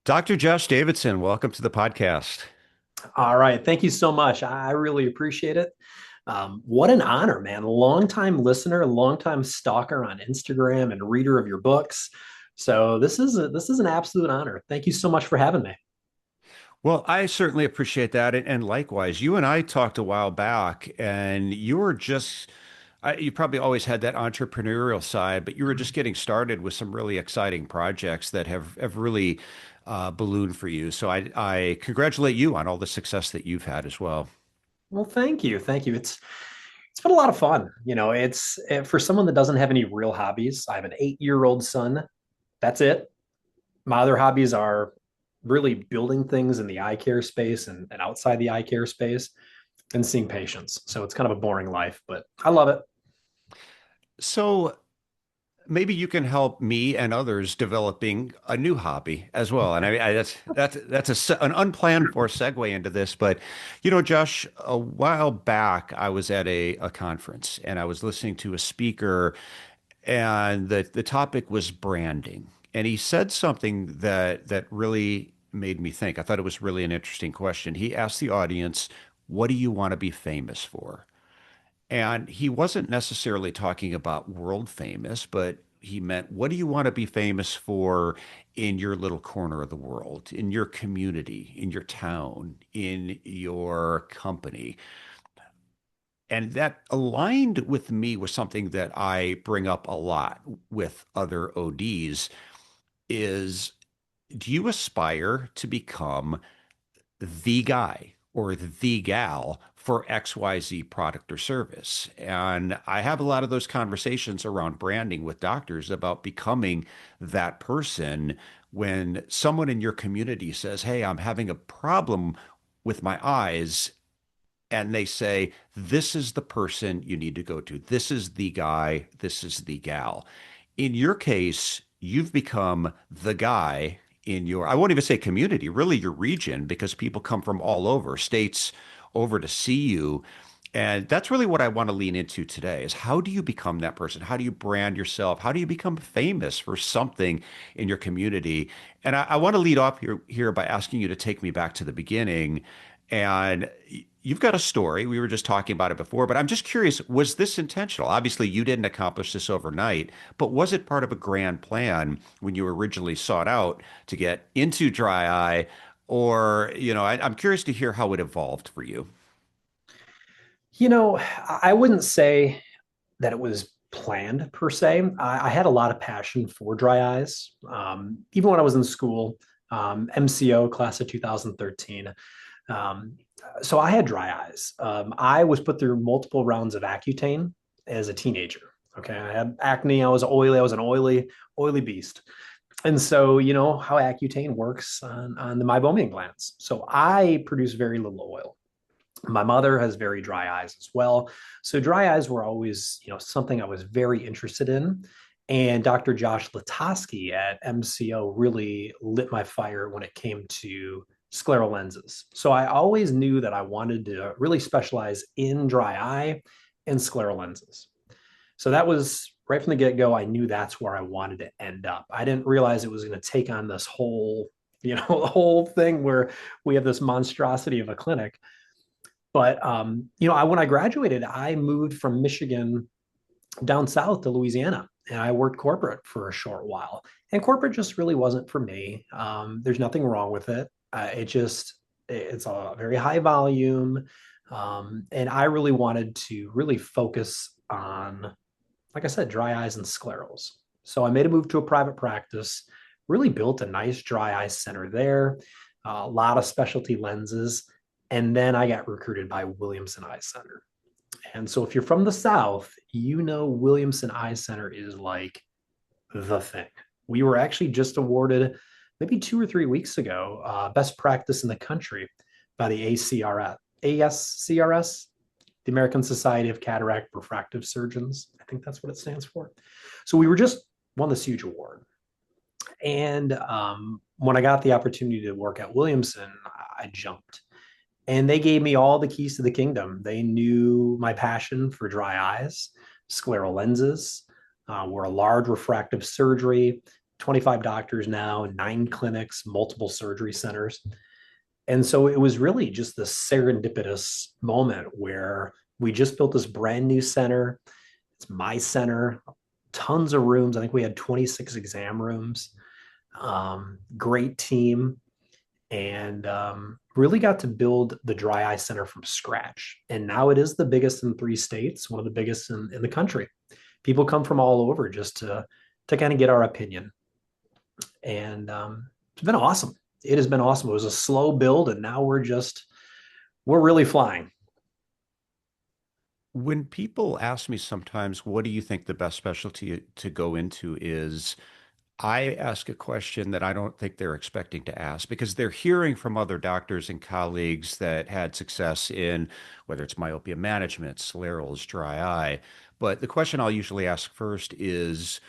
Dr. Josh Davidson, welcome to the podcast. All right. Thank you so much. I really appreciate it. What an honor, man. Longtime listener, longtime stalker on Instagram and reader of your books. So this is an absolute honor. Thank you so much for having me. Well, I certainly appreciate that. And likewise, you and I talked a while back, and you were you probably always had that entrepreneurial side, but you were just getting started with some really exciting projects that have really ballooned for you. So I congratulate you on all the success that you've had as well. Well, thank you. Thank you. It's been a lot of fun. For someone that doesn't have any real hobbies. I have an 8-year-old son. That's it. My other hobbies are really building things in the eye care space and outside the eye care space and seeing patients. So it's kind of a boring life, but I love it. So maybe you can help me and others developing a new hobby as well. And an unplanned for segue into this, but Josh, a while back I was at a conference and I was listening to a speaker, and the topic was branding, and he said something that really made me think. I thought it was really an interesting question. He asked the audience, "What do you want to be famous for?" And he wasn't necessarily talking about world famous, but he meant, what do you want to be famous for in your little corner of the world, in your community, in your town, in your company? And that aligned with me with something that I bring up a lot with other ODs is, do you aspire to become the guy or the gal for XYZ product or service? And I have a lot of those conversations around branding with doctors about becoming that person. When someone in your community says, "Hey, I'm having a problem with my eyes," and they say, "This is the person you need to go to. This is the guy. This is the gal." In your case, you've become the guy in your, I won't even say community, really your region, because people come from all over states over to see you. And that's really what I want to lean into today is, how do you become that person? How do you brand yourself? How do you become famous for something in your community? And I want to lead off here by asking you to take me back to the beginning. And you've got a story. We were just talking about it before, but I'm just curious, was this intentional? Obviously, you didn't accomplish this overnight, but was it part of a grand plan when you originally sought out to get into dry eye? Or, I'm curious to hear how it evolved for you. I wouldn't say that it was planned per se. I had a lot of passion for dry eyes. Even when I was in school, MCO class of 2013. Um, so I had dry eyes. I was put through multiple rounds of Accutane as a teenager. Okay, I had acne. I was oily. I was an oily beast. And so, you know how Accutane works on the meibomian glands. So I produce very little oil. My mother has very dry eyes as well. So dry eyes were always, something I was very interested in. And Dr. Josh Latosky at MCO really lit my fire when it came to scleral lenses. So I always knew that I wanted to really specialize in dry eye and scleral lenses. So that was right from the get-go. I knew that's where I wanted to end up. I didn't realize it was going to take on this whole, the whole thing where we have this monstrosity of a clinic. But when I graduated, I moved from Michigan down south to Louisiana, and I worked corporate for a short while. And corporate just really wasn't for me. There's nothing wrong with it. It's a very high volume, and I really wanted to really focus on, like I said, dry eyes and sclerals. So I made a move to a private practice. Really built a nice dry eye center there, a lot of specialty lenses. And then I got recruited by Williamson Eye Center. And so if you're from the South, Williamson Eye Center is like the thing. We were actually just awarded maybe 2 or 3 weeks ago, best practice in the country by the ASCRS, the American Society of Cataract Refractive Surgeons. I think that's what it stands for. So we were just won this huge award. And when I got the opportunity to work at Williamson, I jumped. And they gave me all the keys to the kingdom. They knew my passion for dry eyes, scleral lenses, were a large refractive surgery, 25 doctors now, 9 clinics, multiple surgery centers. And so it was really just this serendipitous moment where we just built this brand new center. It's my center, tons of rooms. I think we had 26 exam rooms, great team, and really got to build the dry eye center from scratch. And now it is the biggest in 3 states, one of the biggest in the country. People come from all over just to kind of get our opinion. And it's been awesome. It has been awesome. It was a slow build, and now we're really flying. When people ask me sometimes, what do you think the best specialty to go into is? I ask a question that I don't think they're expecting to ask because they're hearing from other doctors and colleagues that had success in whether it's myopia management, sclerals, dry eye. But the question I'll usually ask first is,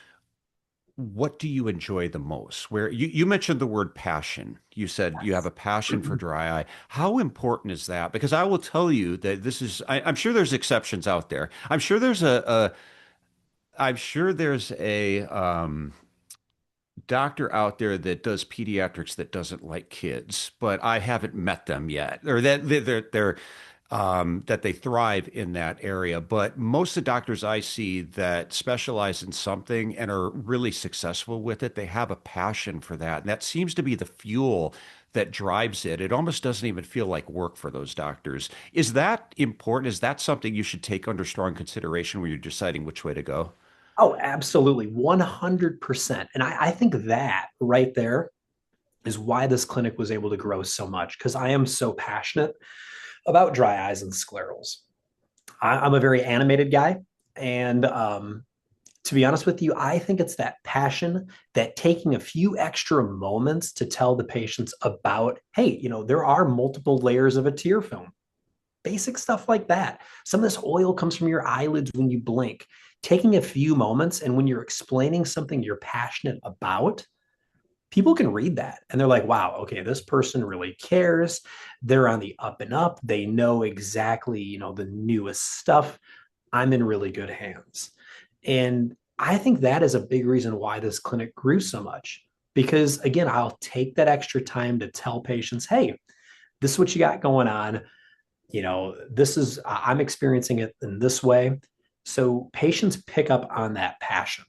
what do you enjoy the most? Where you mentioned the word passion. You said you have Yes. a passion for dry eye. How important is that? Because I will tell you that I'm sure there's exceptions out there. I'm sure there's a doctor out there that does pediatrics that doesn't like kids, but I haven't met them yet, or that that they thrive in that area. But most of the doctors I see that specialize in something and are really successful with it, they have a passion for that, and that seems to be the fuel that drives it. It almost doesn't even feel like work for those doctors. Is that important? Is that something you should take under strong consideration when you're deciding which way to go? Oh, absolutely. 100%. And I think that right there is why this clinic was able to grow so much because I am so passionate about dry eyes and sclerals. I'm a very animated guy. And to be honest with you, I think it's that passion that taking a few extra moments to tell the patients about, hey, there are multiple layers of a tear film, basic stuff like that. Some of this oil comes from your eyelids when you blink. Taking a few moments and when you're explaining something you're passionate about, people can read that and they're like, wow, okay, this person really cares. They're on the up and up. They know exactly, the newest stuff. I'm in really good hands. And I think that is a big reason why this clinic grew so much. Because again, I'll take that extra time to tell patients, hey, this is what you got going on. This is, I'm experiencing it in this way. So patients pick up on that passion.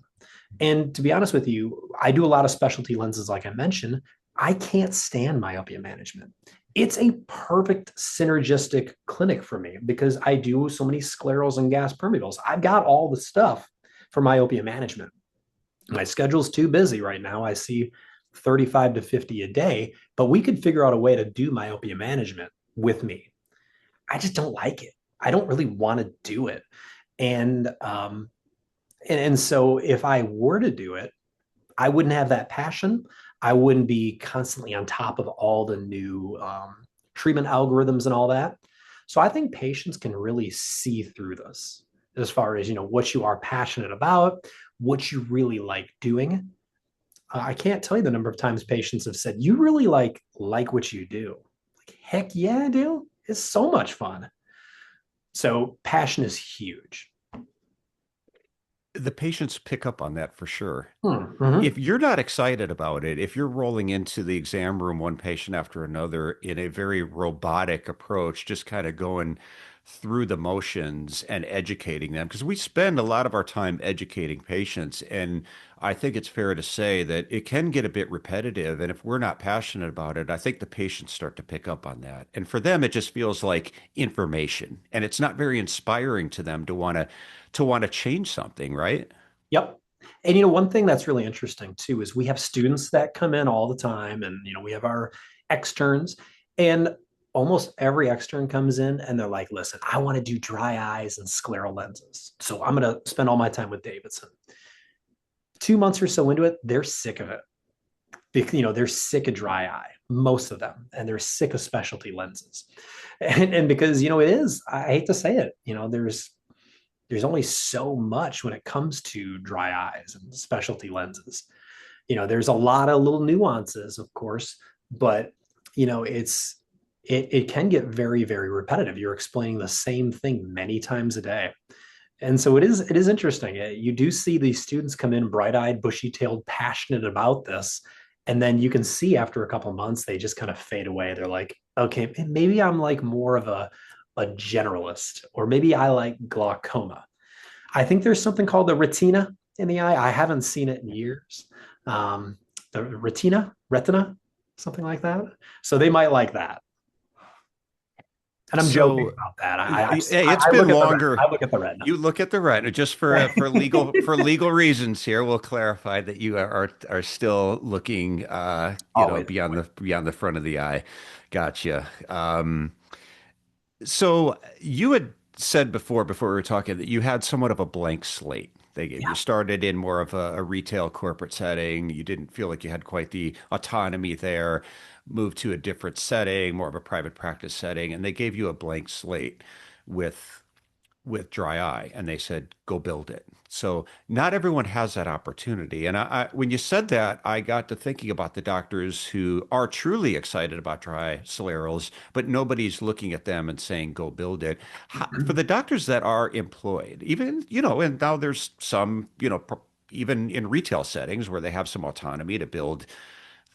And to be honest with you, I do a lot of specialty lenses, like I mentioned. I can't stand myopia management. It's a perfect synergistic clinic for me because I do so many sclerals and gas permeables. I've got all the stuff for myopia management. My schedule's too busy right now. I see 35 to 50 a day, but we could figure out a way to do myopia management with me. I just don't like it. I don't really want to do it. And and so if I were to do it, I wouldn't have that passion. I wouldn't be constantly on top of all the new treatment algorithms and all that. So I think patients can really see through this as far as what you are passionate about, what you really like doing. I can't tell you the number of times patients have said, "You really like what you do." Like, heck yeah, I do. It's so much fun. So passion is huge. The patients pick up on that for sure. Mm-hmm. If you're not excited about it, if you're rolling into the exam room one patient after another in a very robotic approach, just kind of going through the motions and educating them, because we spend a lot of our time educating patients. And I think it's fair to say that it can get a bit repetitive. And if we're not passionate about it, I think the patients start to pick up on that. And for them, it just feels like information. And it's not very inspiring to them to want to change something, right? Yep. And one thing that's really interesting too is we have students that come in all the time, and we have our externs, and almost every extern comes in and they're like, "Listen, I want to do dry eyes and scleral lenses, so I'm going to spend all my time with Davidson." 2 months or so into it, they're sick of it. They're sick of dry eye, most of them, and they're sick of specialty lenses. And because it is, I hate to say it, there's only so much when it comes to dry eyes and specialty lenses. There's a lot of little nuances, of course, but it can get very, very repetitive. You're explaining the same thing many times a day. And so it is interesting. You do see these students come in bright-eyed, bushy-tailed, passionate about this, and then you can see after a couple of months they just kind of fade away. They're like, okay, maybe I'm like more of a generalist, or maybe I like glaucoma. I think there's something called the retina in the eye. I haven't seen it in years. Um, the retina, something like that. So they might like that. And I'm joking So, about that. hey, it's I look been at the retina. longer. I look at the retina. You look at the retina just for legal reasons here. We'll clarify that you are still looking, Always. beyond the front of the eye. Gotcha. So you had said before we were talking that you had somewhat of a blank slate. They gave you Yeah. started in more of a retail corporate setting. You didn't feel like you had quite the autonomy there. Moved to a different setting, more of a private practice setting, and they gave you a blank slate with dry eye, and they said go build it. So not everyone has that opportunity. And when you said that, I got to thinking about the doctors who are truly excited about dry sclerals, but nobody's looking at them and saying go build it. For the doctors that are employed, even, and now there's some, even in retail settings where they have some autonomy to build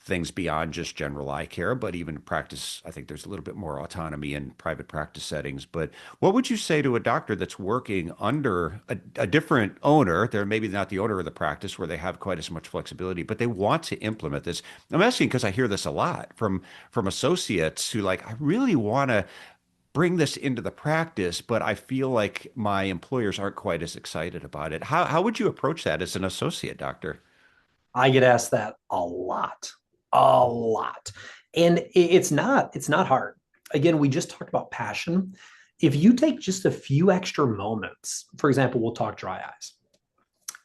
things beyond just general eye care, but even in practice, I think there's a little bit more autonomy in private practice settings. But what would you say to a doctor that's working under a different owner? They're maybe not the owner of the practice where they have quite as much flexibility, but they want to implement this. I'm asking because I hear this a lot from associates who like, I really want to bring this into the practice, but I feel like my employers aren't quite as excited about it. How would you approach that as an associate doctor? I get asked that a lot. And it's not hard. Again, we just talked about passion. If you take just a few extra moments, for example, we'll talk dry eyes,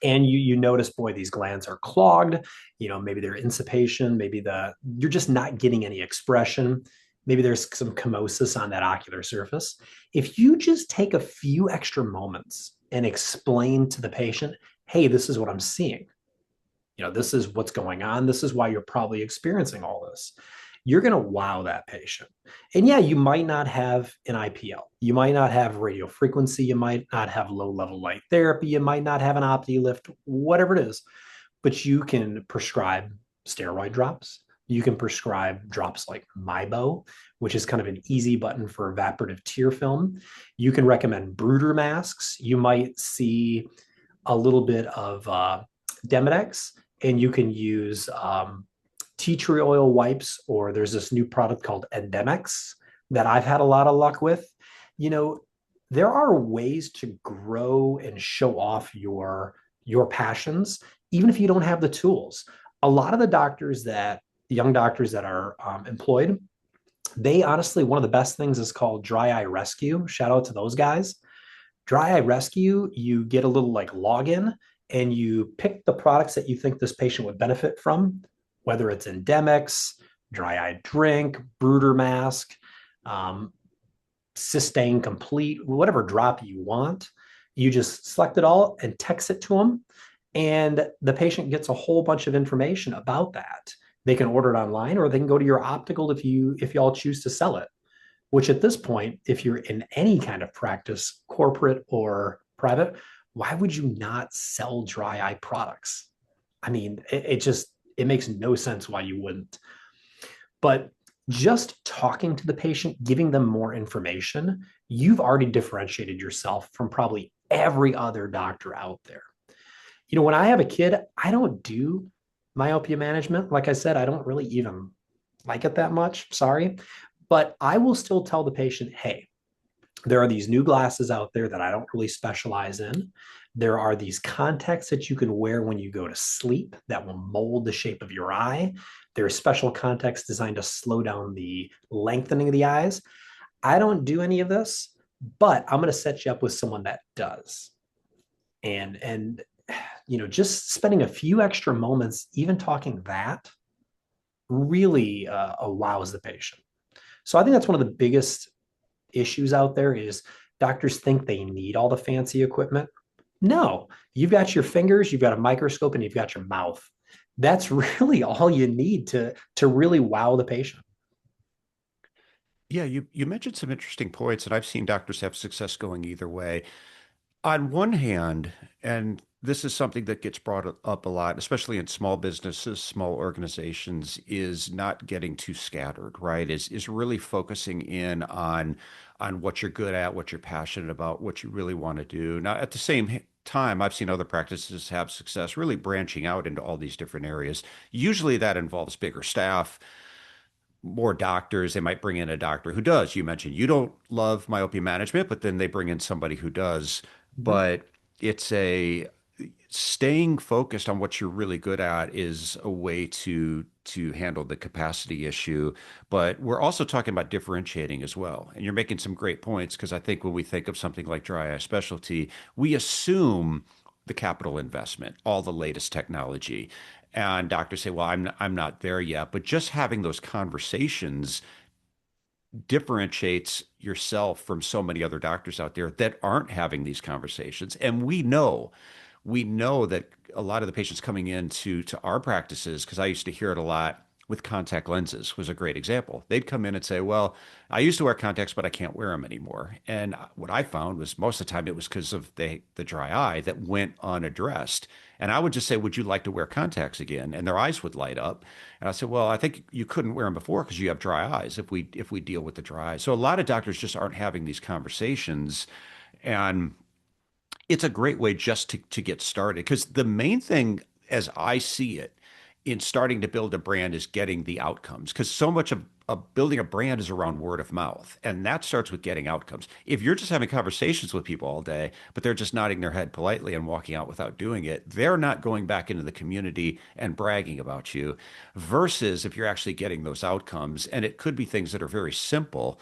and you notice, boy, these glands are clogged, maybe they're insipation, maybe you're just not getting any expression, maybe there's some chemosis on that ocular surface. If you just take a few extra moments and explain to the patient, hey, this is what I'm seeing, this is what's going on, this is why you're probably experiencing all this, you're going to wow that patient. And yeah, you might not have an IPL, you might not have radio frequency, you might not have low level light therapy, you might not have an opti lift, whatever it is, but you can prescribe steroid drops. You can prescribe drops like Mibo, which is kind of an easy button for evaporative tear film. You can recommend Bruder masks. You might see a little bit of Demodex, and you can use tea tree oil wipes, or there's this new product called Endemex that I've had a lot of luck with. You know, there are ways to grow and show off your passions, even if you don't have the tools. A lot of the young doctors that are employed, they honestly, one of the best things is called Dry Eye Rescue. Shout out to those guys. Dry Eye Rescue, you get a little like login, and you pick the products that you think this patient would benefit from, whether it's Endemics, Dry Eye Drink, Bruder Mask, um, Sustain Complete, whatever drop you want. You just select it all and text it to them, and the patient gets a whole bunch of information about that. They can order it online, or they can go to your optical if you all choose to sell it. Which at this point, if you're in any kind of practice, corporate or private, why would you not sell dry eye products? I mean, it makes no sense why you wouldn't. But just talking to the patient, giving them more information, you've already differentiated yourself from probably every other doctor out there. When I have a kid, I don't do myopia management. Like I said, I don't really even like it that much. Sorry. But I will still tell the patient, hey, there are these new glasses out there that I don't really specialize in. There are these contacts that you can wear when you go to sleep that will mold the shape of your eye. There are special contacts designed to slow down the lengthening of the eyes. I don't do any of this, but I'm going to set you up with someone that does. And just spending a few extra moments, even talking that, really wows the patient. So I think that's one of the biggest issues out there is doctors think they need all the fancy equipment. No, you've got your fingers, you've got a microscope, and you've got your mouth. That's really all you need to really wow the patient. Yeah, you mentioned some interesting points, and I've seen doctors have success going either way. On one hand, and this is something that gets brought up a lot, especially in small businesses, small organizations, is not getting too scattered, right? Is really focusing in on what you're good at, what you're passionate about, what you really want to do. Now, at the same time, I've seen other practices have success really branching out into all these different areas. Usually that involves bigger staff, more doctors. They might bring in a doctor who does. You mentioned you don't love myopia management, but then they bring in somebody who does. Mhm. But it's a staying focused on what you're really good at is a way to handle the capacity issue. But we're also talking about differentiating as well. And you're making some great points because I think when we think of something like dry eye specialty, we assume the capital investment, all the latest technology. And doctors say, well, I'm not there yet. But just having those conversations differentiates yourself from so many other doctors out there that aren't having these conversations. And we know that a lot of the patients coming into to our practices, because I used to hear it a lot with contact lenses, was a great example. They'd come in and say, well, I used to wear contacts, but I can't wear them anymore. And what I found was most of the time it was because of the dry eye that went unaddressed. And I would just say, would you like to wear contacts again? And their eyes would light up. And I said, well, I think you couldn't wear them before because you have dry eyes if we deal with the dry eyes. So a lot of doctors just aren't having these conversations. And it's a great way just to get started because the main thing, as I see it, in starting to build a brand is getting the outcomes because so much of building a brand is around word of mouth, and that starts with getting outcomes. If you're just having conversations with people all day, but they're just nodding their head politely and walking out without doing it, they're not going back into the community and bragging about you. Versus if you're actually getting those outcomes, and it could be things that are very simple,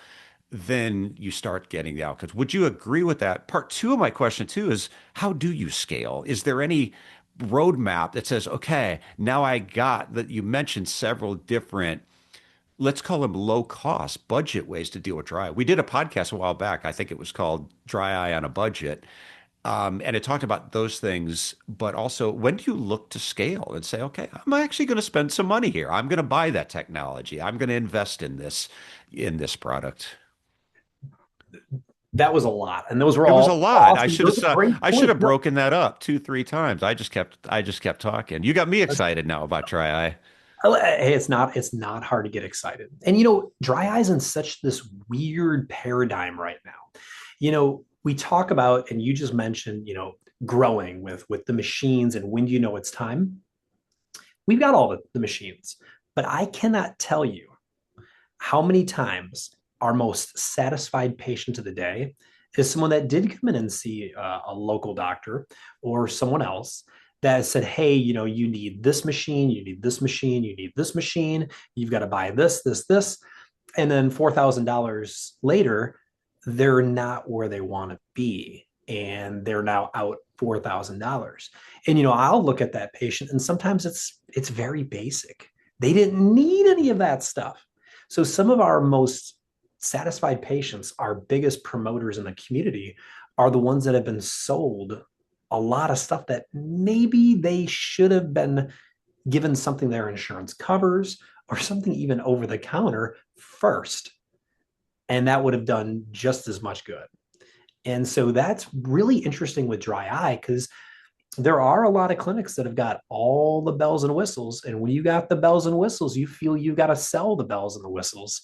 then you start getting the outcomes. Would you agree with that? Part two of my question too is how do you scale? Is there any roadmap that says, okay, now I got that you mentioned several different, let's call them low cost budget ways to deal with dry eye. We did a podcast a while back. I think it was called Dry Eye on a Budget. And it talked about those things, but also when do you look to scale and say, okay, I'm actually going to spend some money here. I'm going to buy that technology. I'm going to invest in this product. That was a lot, and those were It was a all lot. awesome. Those are great I should points. have No, broken that up two, three times. I just kept talking. You got me excited now about dry eye. hey, it's not hard to get excited. And dry eyes in such this weird paradigm right now. We talk about, and you just mentioned, growing with the machines and when do you know it's time? We've got all the machines, but I cannot tell you how many times our most satisfied patient of the day is someone that did come in and see a local doctor or someone else that said, hey, you need this machine, you need this machine, you need this machine, you've got to buy this, this, this. And then $4,000 later, they're not where they want to be. And they're now out $4,000. And I'll look at that patient, and sometimes it's very basic. They didn't need any of that stuff. So some of our most satisfied patients, our biggest promoters in the community, are the ones that have been sold a lot of stuff that maybe they should have been given something their insurance covers or something even over the counter first. And that would have done just as much good. And so that's really interesting with dry eye because there are a lot of clinics that have got all the bells and whistles. And when you got the bells and whistles, you feel you've got to sell the bells and the whistles.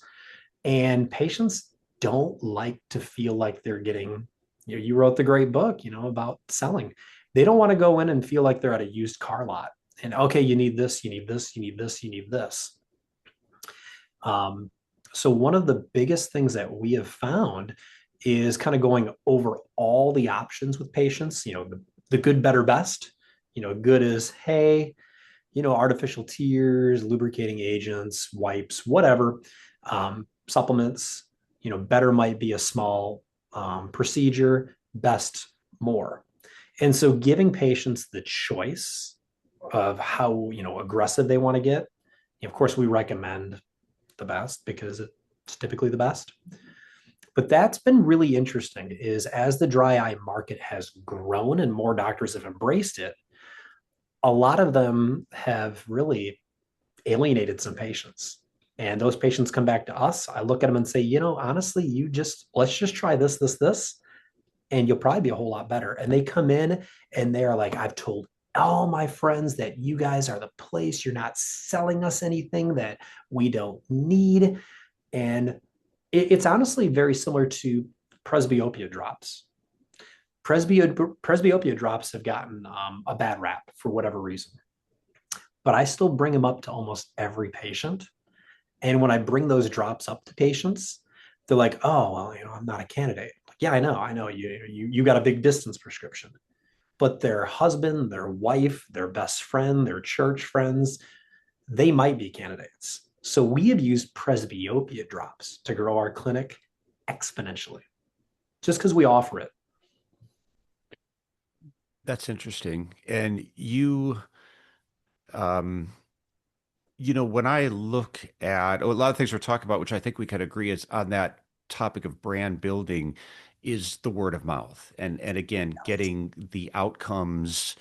And patients don't like to feel like they're getting, you wrote the great book, about selling. They don't want to go in and feel like they're at a used car lot. And okay, you need this, you need this, you need this, you need this. Um, so one of the biggest things that we have found is kind of going over all the options with patients, the good, better, best. Good is, hey, artificial tears, lubricating agents, wipes, whatever, supplements. Better might be a small procedure, best more. And so giving patients the choice of how, aggressive they want to get. Of course, we recommend the best because it's typically the best. But that's been really interesting is as the dry eye market has grown and more doctors have embraced it, a lot of them have really alienated some patients. And those patients come back to us. I look at them and say, honestly, let's just try this, this, this. and you'll probably be a whole lot better. And they come in and they're like, I've told all my friends that you guys are the place. You're not selling us anything that we don't need. And it's honestly very similar to presbyopia drops. Presbyopia drops have gotten a bad rap for whatever reason, but I still bring them up to almost every patient. And when I bring those drops up to patients, they're like, "Oh, well, I'm not a candidate." Like, yeah, I know you got a big distance prescription, but their husband, their wife, their best friend, their church friends, they might be candidates. So we have used presbyopia drops to grow our clinic exponentially just because we offer it. That's interesting. And um, when I look at a lot of things we're talking about, which I think we could agree is on that topic of brand building, is the word of mouth. And again, getting the outcomes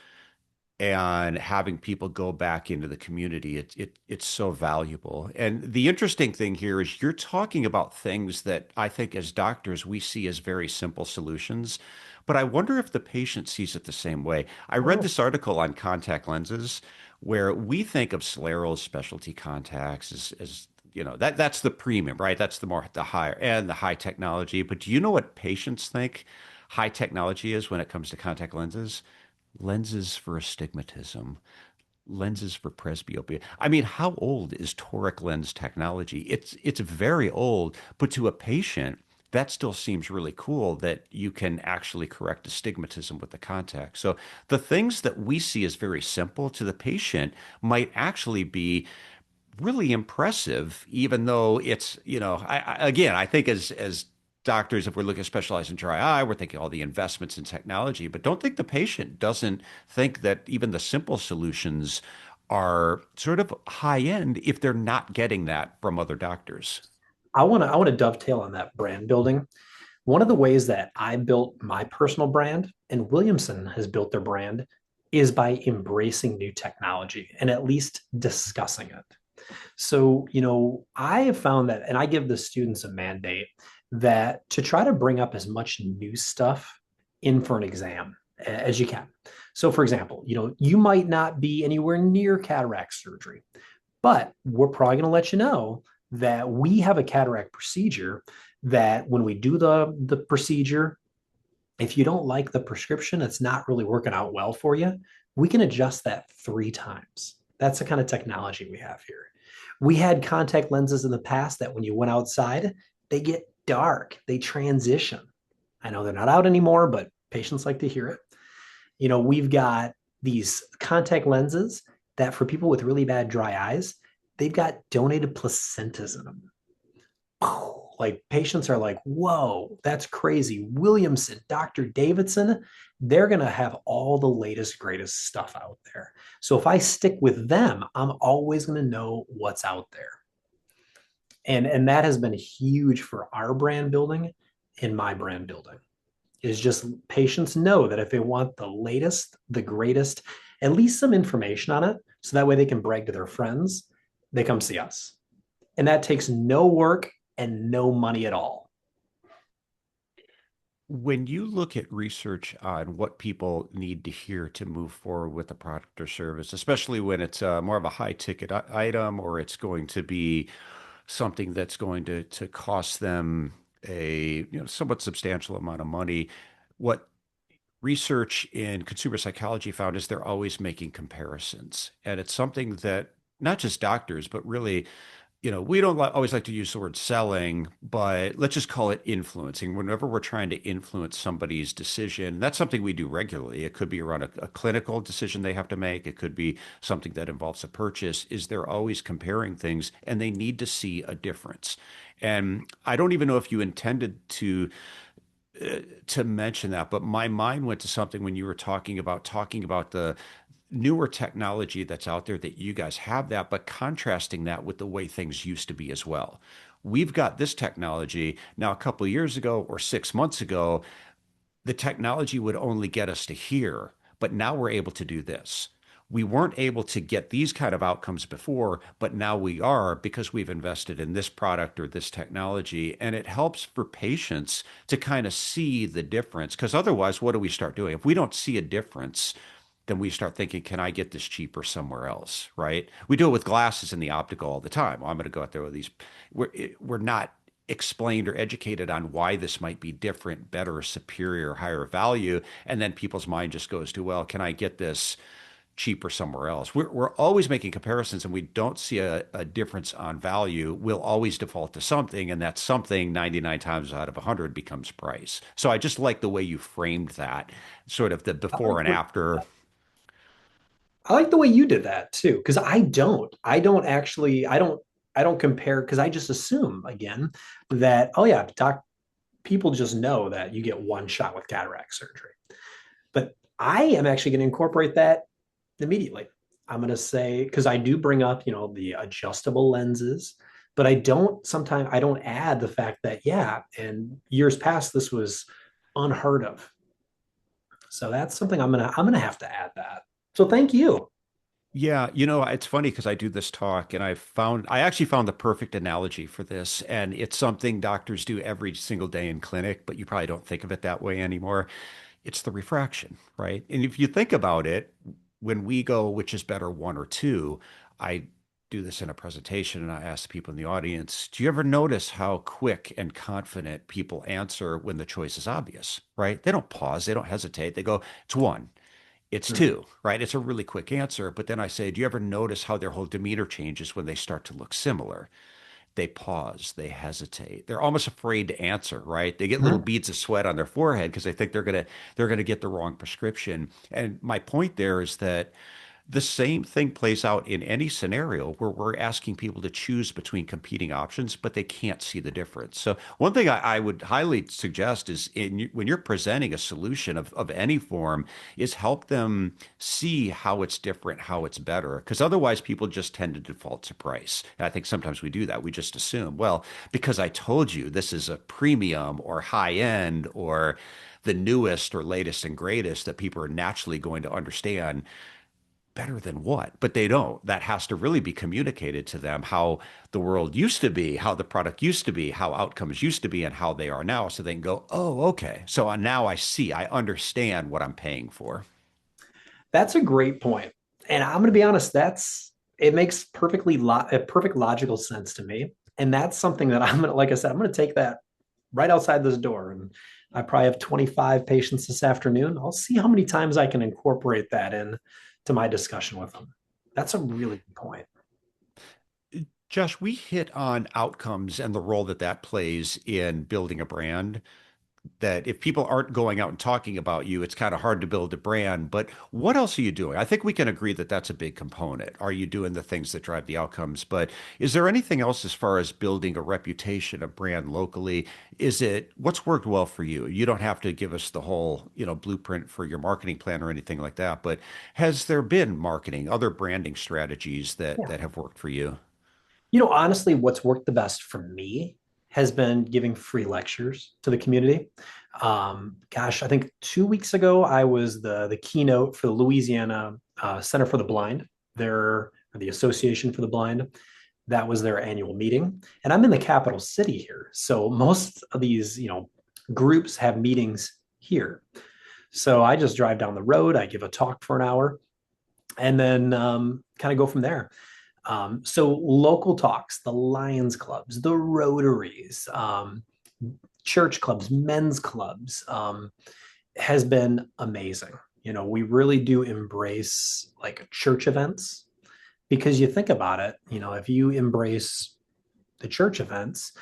and having people go back into the community, it's so valuable. And the interesting thing here is you're talking about things that I think as doctors we see as very simple solutions, but I wonder if the patient sees it the same way. I read Oh, this article on contact lenses where we think of scleral specialty contacts as that's the premium, right? That's the higher and the high technology. But do you know what patients think high technology is when it comes to contact lenses? Lenses for astigmatism, lenses for presbyopia. I mean, how old is toric lens technology? It's very old, but to a patient, that still seems really cool that you can actually correct astigmatism with the contact. So the things that we see as very simple to the patient might actually be really impressive, even though again, I think as doctors, if we're looking at specialized in dry eye, we're thinking all the investments in technology, but don't think the patient doesn't think that even the simple solutions are sort of high end if they're not getting that from other doctors. I want to dovetail on that brand building. One of the ways that I built my personal brand and Williamson has built their brand is by embracing new technology and at least discussing it. So, I have found that, and I give the students a mandate that to try to bring up as much new stuff in for an exam as you can. So, for example, you might not be anywhere near cataract surgery, but we're probably going to let you know that we have a cataract procedure that when we do the procedure, if you don't like the prescription, it's not really working out well for you, we can adjust that 3 times. That's the kind of technology we have here. We had contact lenses in the past that when you went outside, they get dark, they transition. I know they're not out anymore, but patients like to hear it. We've got these contact lenses that for people with really bad dry eyes, they've got donated placentas in them. Like patients are like, whoa, that's crazy. Williamson, Dr. Davidson, they're going to have all the latest, greatest stuff out there. So if I stick with them, I'm always going to know what's out there. And that has been huge for our brand building and my brand building is just patients know that if they want the latest, the greatest, at least some information on it, so that way they can brag to their friends, they come see us. And that takes no work and no money at all. When you look at research on what people need to hear to move forward with a product or service, especially when it's more of a high ticket item or it's going to be something that's going to cost them a somewhat substantial amount of money, what research in consumer psychology found is they're always making comparisons. And it's something that not just doctors, but really we don't always like to use the word selling, but let's just call it influencing. Whenever we're trying to influence somebody's decision, that's something we do regularly. It could be around a clinical decision they have to make. It could be something that involves a purchase. Is they're always comparing things and they need to see a difference. And I don't even know if you intended to mention that, but my mind went to something when you were talking about the newer technology that's out there that you guys have that, but contrasting that with the way things used to be as well. We've got this technology now. A couple of years ago or 6 months ago, the technology would only get us to here, but now we're able to do this. we weren't able to get these kind of outcomes before, but now we are because we've invested in this product or this technology. And it helps for patients to kind of see the difference. Because otherwise, what do we start doing? If we don't see a difference, then we start thinking, can I get this cheaper somewhere else? Right? We do it with glasses in the optical all the time. Well, I'm going to go out there with these. We're not explained or educated on why this might be different, better, superior, higher value. And then people's mind just goes to, well, can I get this cheaper somewhere else? We're always making comparisons and we don't see a difference on value. We'll always default to something, and that something 99 times out of 100 becomes price. So I just like the way you framed that, sort of the I before like and what after. I like the way you did that too, because I don't compare because I just assume again that, oh yeah, people just know that you get one shot with cataract surgery. But I am actually going to incorporate that immediately. I'm going to say, because I do bring up, the adjustable lenses, but I don't add the fact that, yeah, in years past, this was unheard of. So that's something I'm going to have to add that. So thank you. Yeah, it's funny because I do this talk and I actually found the perfect analogy for this. And it's something doctors do every single day in clinic, but you probably don't think of it that way anymore. It's the refraction, right? And if you think about it, when we go, which is better, one or two, I do this in a presentation and I ask the people in the audience, do you ever notice how quick and confident people answer when the choice is obvious, right? They don't pause, they don't hesitate. They go, it's one, it's Hmm. two, right? It's a really quick answer. But then I say, do you ever notice how their whole demeanor changes when they start to look similar? They pause, they hesitate. They're almost afraid to answer, right? They get little Hmm. beads of sweat on their forehead because they think they're gonna get the wrong prescription. And my point there is that the same thing plays out in any scenario where we're asking people to choose between competing options, but they can't see the difference. So one thing I would highly suggest is when you're presenting a solution of any form, is help them see how it's different, how it's better. Because otherwise people just tend to default to price. And I think sometimes we do that. We just assume, well, because I told you this is a premium or high end or the newest or latest and greatest, that people are naturally going to understand better than what? But they don't. That has to really be communicated to them how the world used to be, how the product used to be, how outcomes used to be, and how they are now. So they can go, oh, okay. So now I see, I understand what I'm paying for. That's a great point. And I'm going to be honest, it makes a perfect logical sense to me. And that's something that I'm going to, like I said, I'm going to take that right outside this door. And I probably have 25 patients this afternoon. I'll see how many times I can incorporate that in to my discussion with them. That's a really good point. Josh, we hit on outcomes and the role that that plays in building a brand. That if people aren't going out and talking about you, it's kind of hard to build a brand. But what else are you doing? I think we can agree that that's a big component. Are you doing the things that drive the outcomes? But is there anything else as far as building a reputation, a brand locally? What's worked well for you? You don't have to give us the whole, blueprint for your marketing plan or anything like that. But has there been marketing, other branding strategies that Yeah. that have worked for you? Honestly, what's worked the best for me has been giving free lectures to the community. Gosh, I think 2 weeks ago, I was the keynote for the Louisiana Center for the Blind, or the Association for the Blind. That was their annual meeting. And I'm in the capital city here. So most of these, groups have meetings here. So I just drive down the road, I give a talk for an hour, and then kind of go from there. So local talks, the Lions clubs, the Rotaries, church clubs, men's clubs, has been amazing. We really do embrace like church events because you think about it, if you embrace the church events,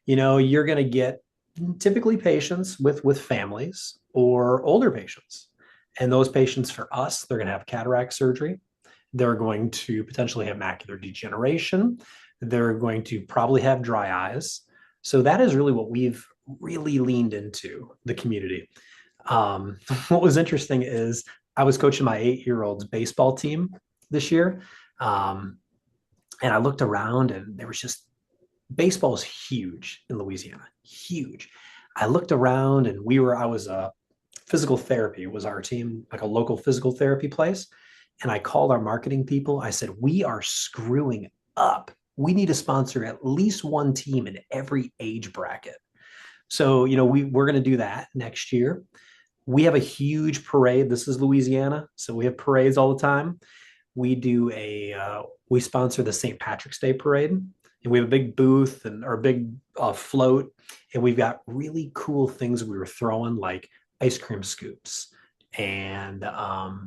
you're going to get typically patients with families or older patients. And those patients for us, they're going to have cataract surgery. They're going to potentially have macular degeneration. They're going to probably have dry eyes. So that is really what we've really leaned into the community. What was interesting is I was coaching my 8-year-old's baseball team this year. Um, and I looked around and there was just baseball is huge in Louisiana, huge. I looked around and I was physical therapy was our team, like a local physical therapy place. And I called our marketing people. I said, we are screwing up. We need to sponsor at least one team in every age bracket. So, we're going to do that next year. We have a huge parade. This is Louisiana. So we have parades all the time. We sponsor the St. Patrick's Day parade, and we have a big booth and our big float, and we've got really cool things we were throwing like ice cream scoops and not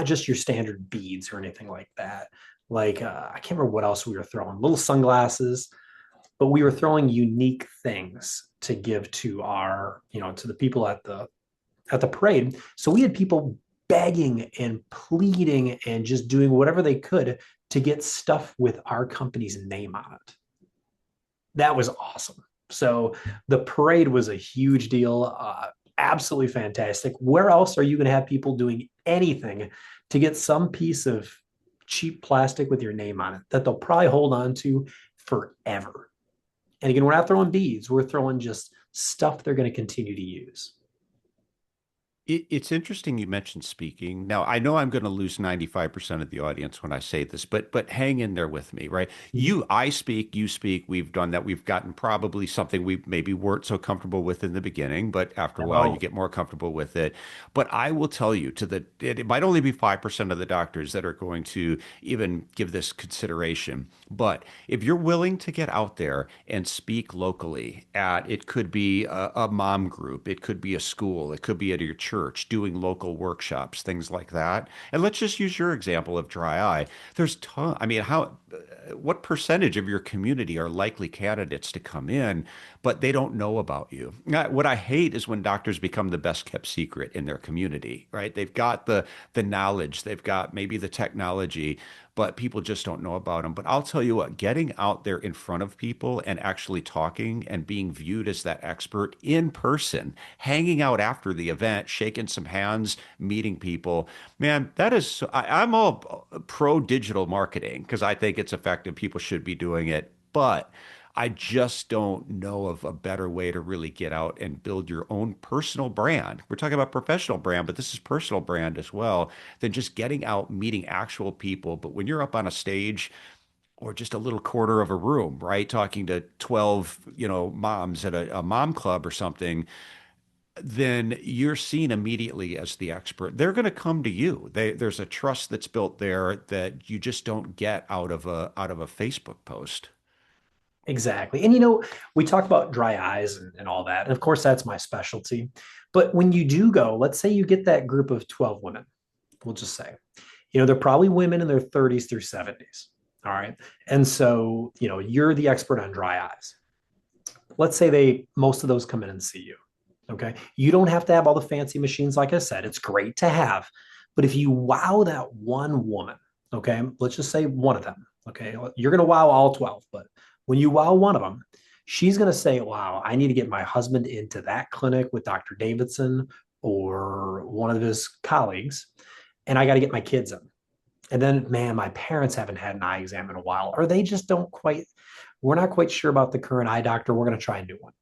just your standard beads or anything like that. Like I can't remember what else we were throwing. Little sunglasses, but we were throwing unique things to give to to the people at the parade. So we had people begging and pleading and just doing whatever they could to get stuff with our company's name on it. That was awesome. So the parade was a huge deal. Absolutely fantastic. Where else are you going to have people doing anything to get some piece of cheap plastic with your name on it that they'll probably hold on to forever? And again, we're not throwing beads, we're throwing just stuff they're going to continue to use. It's interesting you mentioned speaking. Now, I know I'm going to lose 95% of the audience when I say this, but hang in there with me, right? I speak, you speak, we've done that. We've gotten probably something we maybe weren't so comfortable with in the beginning, but after a while you No, get more comfortable with it. But I will tell you it might only be 5% of the doctors that are going to even give this consideration. But if you're willing to get out there and speak locally it could be a mom group, it could be a school, it could be at your church, doing local workshops, things like that. And let's just use your example of dry eye. I mean, what percentage of your community are likely candidates to come in, but they don't know about you? What I hate is when doctors become the best kept secret in their community, right? They've got the knowledge, they've got maybe the technology, but people just don't know about them. But I'll tell you what, getting out there in front of people and actually talking and being viewed as that expert in person, hanging out after the event, shaking some hands, meeting people, man, I'm all pro digital marketing because I think it's effective. People should be doing it. But I just don't know of a better way to really get out and build your own personal brand. We're talking about professional brand, but this is personal brand as well, than just getting out, meeting actual people. But when you're up on a stage or just a little quarter of a room, right, talking to 12, moms at a mom club or something, then you're seen immediately as the expert. They're going to come to you. There's a trust that's built there that you just don't get out of a Facebook post. exactly. And we talk about dry eyes and all that. And of course, that's my specialty. But when you do go, let's say you get that group of 12 women, we'll just say, they're probably women in their 30s through 70s. All right. And so, you're the expert on dry eyes. Let's say most of those come in and see you. Okay. You don't have to have all the fancy machines. Like I said, it's great to have. But if you wow that one woman, okay, let's just say one of them, okay, you're going to wow all 12, but when you wow one of them, she's going to say, wow, I need to get my husband into that clinic with Dr. Davidson or one of his colleagues, and I got to get my kids in. And then, man, my parents haven't had an eye exam in a while, or they just don't quite, we're not quite sure about the current eye doctor. We're going to try a new one.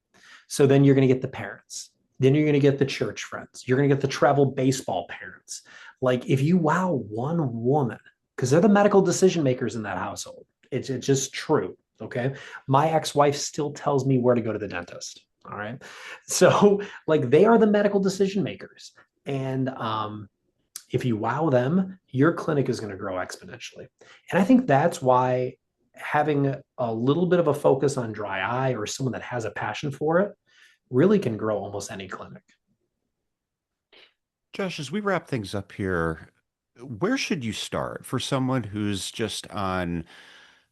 So then you're going to get the parents. Then you're going to get the church friends. You're going to get the travel baseball parents. Like if you wow one woman, because they're the medical decision makers in that household, it's just true. Okay. My ex wife still tells me where to go to the dentist. All right. So, like, they are the medical decision makers. And if you wow them, your clinic is going to grow exponentially. And I think that's why having a little bit of a focus on dry eye or someone that has a passion for it really can grow almost any clinic. Josh, as we wrap things up here, where should you start for someone who's just on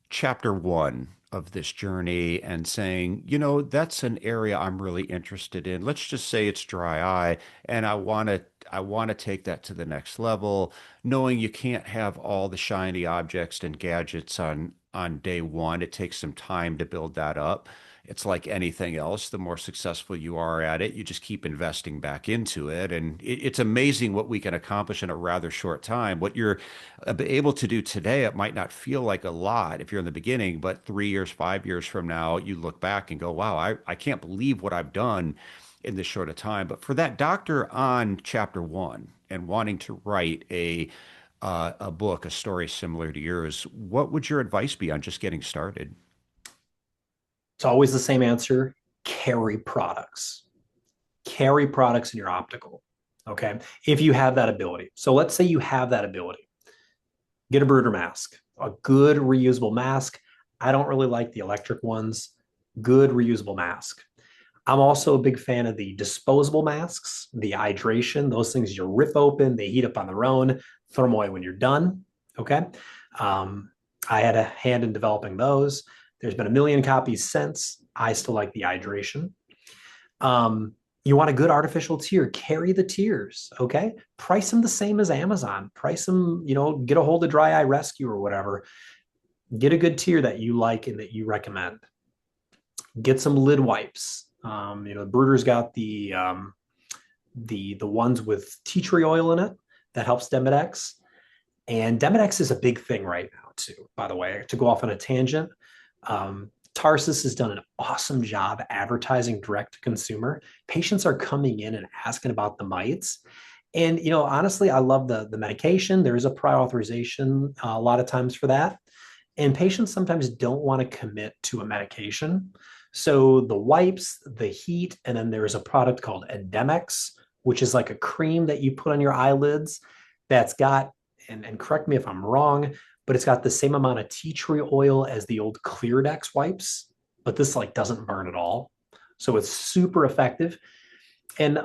chapter one of this journey and saying, that's an area I'm really interested in. Let's just say it's dry eye, and I want to take that to the next level, knowing you can't have all the shiny objects and gadgets on day one. It takes some time to build that up. It's like anything else. The more successful you are at it, you just keep investing back into it. And it's amazing what we can accomplish in a rather short time. What you're able to do today, it might not feel like a lot if you're in the beginning, but 3 years, 5 years from now, you look back and go, wow, I can't believe what I've done in this short of time. But for that doctor on chapter one, and wanting to write a book, a story similar to yours, what would your advice be on just getting started? It's always the same answer: carry products. Carry products in your optical. Okay. If you have that ability. So let's say you have that ability. Get a brooder mask, a good reusable mask. I don't really like the electric ones. Good reusable mask. I'm also a big fan of the disposable masks, the hydration. Those things you rip open, they heat up on their own, throw them away when you're done. Okay. Um, I had a hand in developing those. There's been a million copies since. I still like the hydration. Um, you want a good artificial tear, carry the tears. Okay. Price them the same as Amazon. Price them, get a hold of Dry Eye Rescue or whatever. Get a good tear that you like and that you recommend. Get some lid wipes. Brooder's got the ones with tea tree oil in it that helps Demodex. And Demodex is a big thing right now, too, by the way, to go off on a tangent. Tarsus has done an awesome job advertising direct to consumer. Patients are coming in and asking about the mites. And, honestly, I love the medication. There is a prior authorization a lot of times for that. And patients sometimes don't want to commit to a medication. So the wipes, the heat, and then there's a product called Edemex, which is like a cream that you put on your eyelids that's got, and correct me if I'm wrong, but it's got the same amount of tea tree oil as the old Cleardex wipes, but this like doesn't burn at all. So it's super effective. And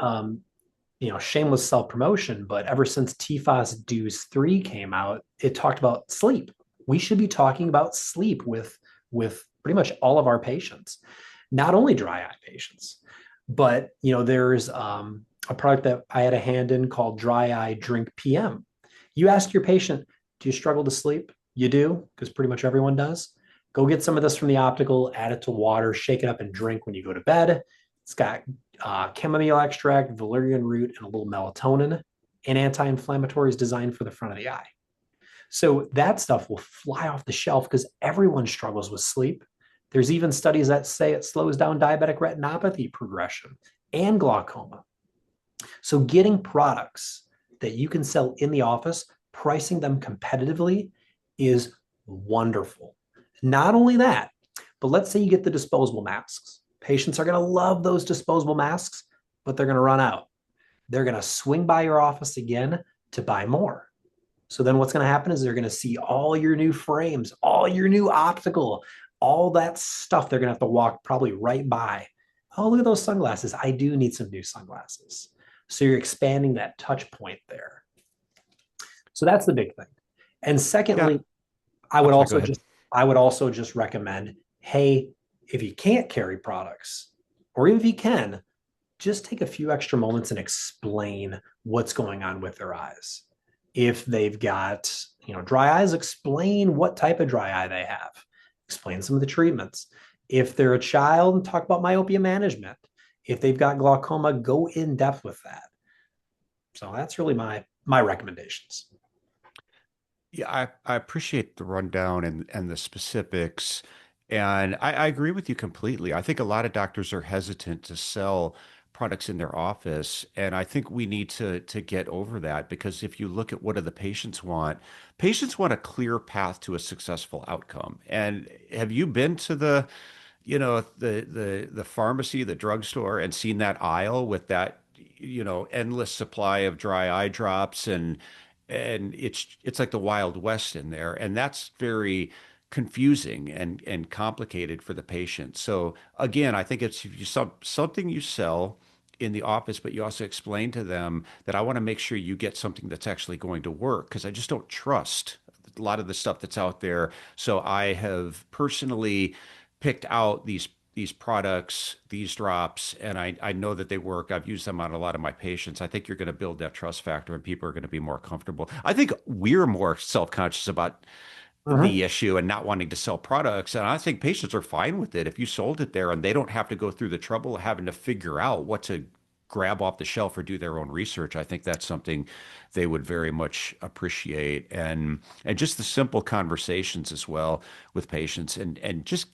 shameless self-promotion, but ever since TFOS Deuce 3 came out, it talked about sleep. We should be talking about sleep with pretty much all of our patients, not only dry eye patients, but there's a product that I had a hand in called Dry Eye Drink PM. You ask your patient, do you struggle to sleep? You do, because pretty much everyone does. Go get some of this from the optical, add it to water, shake it up, and drink when you go to bed. It's got chamomile extract, valerian root, and a little melatonin, and anti-inflammatories designed for the front of the eye. So that stuff will fly off the shelf because everyone struggles with sleep. There's even studies that say it slows down diabetic retinopathy progression and glaucoma. So getting products that you can sell in the office, pricing them competitively is wonderful. Not only that, but let's say you get the disposable masks. Patients are going to love those disposable masks, but they're going to run out. They're going to swing by your office again to buy more. So then what's going to happen is they're going to see all your new frames, all your new optical, all that stuff. They're going to have to walk probably right by. Oh, look at those sunglasses. I do need some new sunglasses. So you're expanding that touch point there. So that's the big thing. And Yeah, secondly, I I'm would sorry, go also ahead. just I would also just recommend, hey, if you can't carry products, or even if you can, just take a few extra moments and explain what's going on with their eyes. If they've got, dry eyes, explain what type of dry eye they have. Explain some of the treatments. If they're a child, talk about myopia management. If they've got glaucoma, go in depth with that. So that's really my recommendations. Yeah, I appreciate the rundown and the specifics. And I agree with you completely. I think a lot of doctors are hesitant to sell products in their office. And I think we need to get over that because if you look at what do the patients want a clear path to a successful outcome. And have you been to the pharmacy, the drugstore, and seen that aisle with that, endless supply of dry eye drops and it's like the Wild West in there, and that's very confusing and complicated for the patient. So again, I think it's something you sell in the office, but you also explain to them that I want to make sure you get something that's actually going to work because I just don't trust a lot of the stuff that's out there. So I have personally picked out these products, these drops, and I know that they work. I've used them on a lot of my patients. I think you're going to build that trust factor and people are going to be more comfortable. I think we're more self-conscious about the Mhm. issue and not wanting to sell products. And I think patients are fine with it if you sold it there and they don't have to go through the trouble of having to figure out what to grab off the shelf or do their own research. I think that's something they would very much appreciate. And just the simple conversations as well with patients and just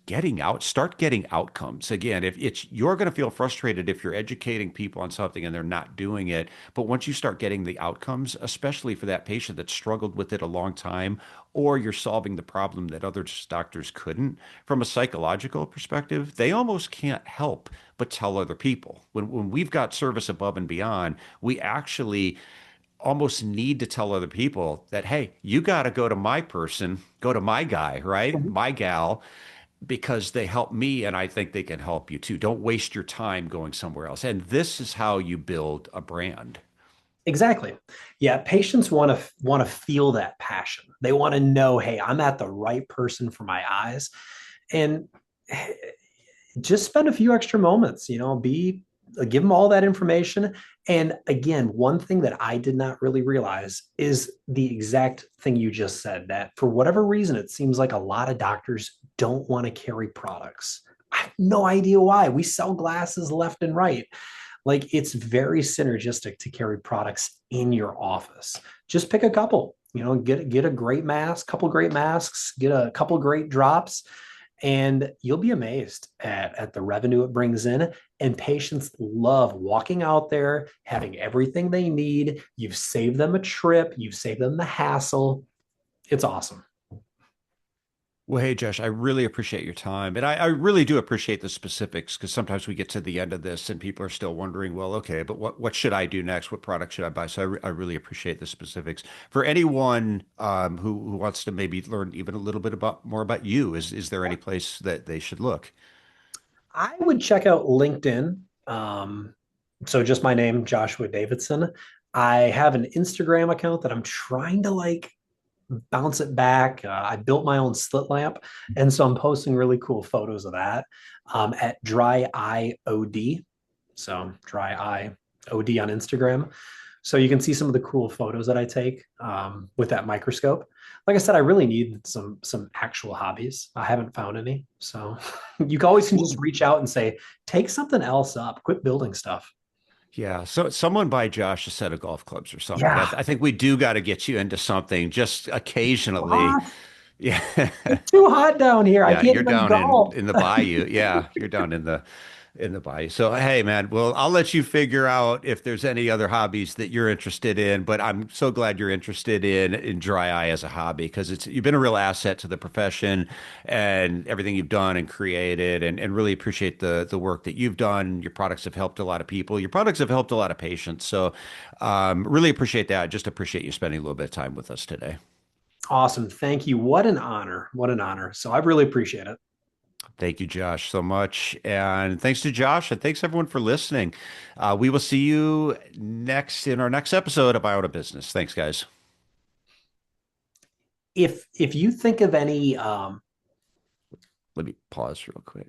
start getting outcomes. Again, if it's you're going to feel frustrated if you're educating people on something and they're not doing it. But once you start getting the outcomes, especially for that patient that struggled with it a long time, or you're solving the problem that other doctors couldn't, from a psychological perspective, they almost can't help but tell other people. When we've got service above and beyond, we actually almost need to tell other people that, hey, you got to go to my person, go to my guy, right? My gal, because they help me and I think they can help you too. Don't waste your time going somewhere else. And this is how you build a brand. Exactly. Yeah, patients want to feel that passion. They want to know, hey, I'm at the right person for my eyes. And just spend a few extra moments, be give them all that information. And again, one thing that I did not really realize is the exact thing you just said, that for whatever reason it seems like a lot of doctors don't want to carry products. I have no idea why. We sell glasses left and right. Like, it's very synergistic to carry products in your office. Just pick a couple, get a great mask, couple great masks, get a couple great drops, and you'll be amazed at the revenue it brings in. And patients love walking out there, having everything they need. You've saved them a trip, you've saved them the hassle. It's awesome. Well, hey, Josh, I really appreciate your time. And I really do appreciate the specifics because sometimes we get to the end of this and people are still wondering, well, okay, but what should I do next? What product should I buy? So I really appreciate the specifics. For anyone who wants to maybe learn even a little bit more about you, is there any place that they should look? I would check out LinkedIn. So just my name, Joshua Davidson. I have an Instagram account that I'm trying to like bounce it back. I built my own slit lamp, and so I'm posting really cool photos of that at Dry Eye OD. So Dry Eye OD on Instagram. So you can see some of the cool photos that I take with that microscope. Like I said, I really need some actual hobbies. I haven't found any, so you always can just reach out and say, take something else up. Quit building stuff. Yeah, so someone buy Josh a set of golf clubs or something. Yeah. I think we do got to get you into something just occasionally. Hot. Yeah. It's too hot down here. I Yeah, can't you're even down golf. in the bayou. Yeah, you're down in the bayou. So hey, man, well, I'll let you figure out if there's any other hobbies that you're interested in. But I'm so glad you're interested in dry eye as a hobby because it's you've been a real asset to the profession and everything you've done and created, and really appreciate the work that you've done. Your products have helped a lot of people. Your products have helped a lot of patients. So really appreciate that. Just appreciate you spending a little bit of time with us today. Awesome. Thank you. What an honor. What an honor. So I really appreciate it. Thank you, Josh, so much. And thanks to Josh, and thanks everyone for listening. We will see you next in our next episode of Iota Business. Thanks, guys. If you think of any Let me pause real quick.